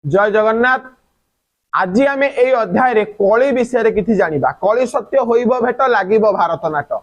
जय जगन्नाथ। आज आम ए अध्याय कली विषय किसी जानिबा। कली सत्य होइब भेट लागिब भारत नाट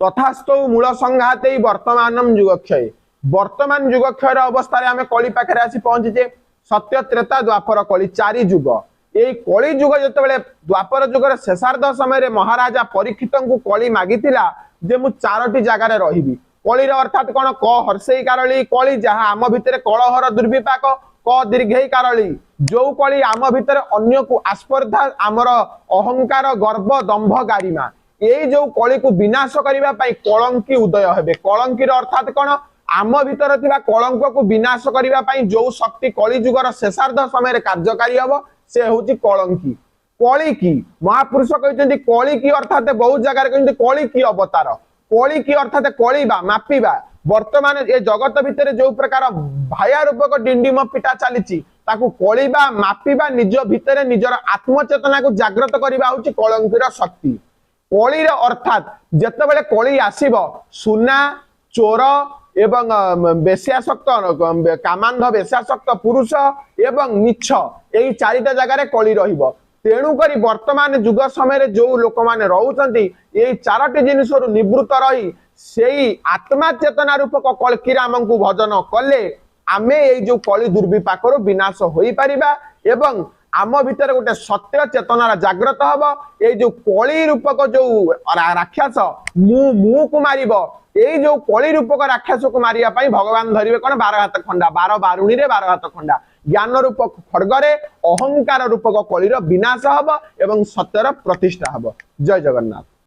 तथास्तु मूल संघात वर्तमान जुगक्षय। वर्तमान जुगक्षय अवस्था आम कली पाखे आसी पहुंचे। सत्य त्रेता द्वापर कली चारि जुग। ये कली जुग जो द्वापर जुगर शेषार्ध समय महाराजा परीक्षित को कली मागिथिला जे मु चारोटी जगार रहिबी। कली अर्थात कौन क हर्षई कारली कली जहाँ आम भितर कलहर दुर्विपाक क दीर्घई कारली जो कली आम भितर अन्य को आस्पर्धा आमर अहंकार गर्व दंभ गारिमा ये जो कली को विनाश करने कलंकी उदय हेबे। कलंकीर अर्थात कौन आम भीतर थिबा कलंक को विनाश करने जो शक्ति कली जुगर शेषार्ध समय कार्यकारी हम से हूँ कलंकी। कली की महापुरुष कहते कली की अर्थात बहुत जगह कहते कली की अवतार। कली की अर्थात कलिबा मापिबा। वर्तमान ये जगत भितर जो प्रकार भाया रूपक डिंडिम पिटा चली कलिबा मापिबा निज भितर निजर आत्मचेतना को जागृत करने हूँ कलंकीर शक्ति। कलीर अर्थात जितेबाला कली आसीब सुना चोर एवं बेश्यासक्त कामांध बेश्यासक्त पुरुष एवं मिछ यही चारिटा जगार कली रहिबो। तेणुक वर्तमान जुग समय जो लोक मैंने रोचंती ये चारोटी जिनिस निवृत्त रही से आत्मा चेतना रूपक कल्कीराम को भजन कले आमे ये जो कली दुर्विपाक विनाश हो पारिबा एवं आम भीतर गोटे सत्य चेतनार जागृत हम। ये जो कली रूपक जो राक्षस मु को मार ये जो कली रूपक राक्षस को मारिया भगवान धरिवे कौन 12 हाथ खंडा 12 बारुणी 12 हाथ खंडा ज्ञान रूपक खड्गरे अहंकार रूपक कलीर विनाश हम एवं सत्यर प्रतिष्ठा हम। जय जगन्नाथ।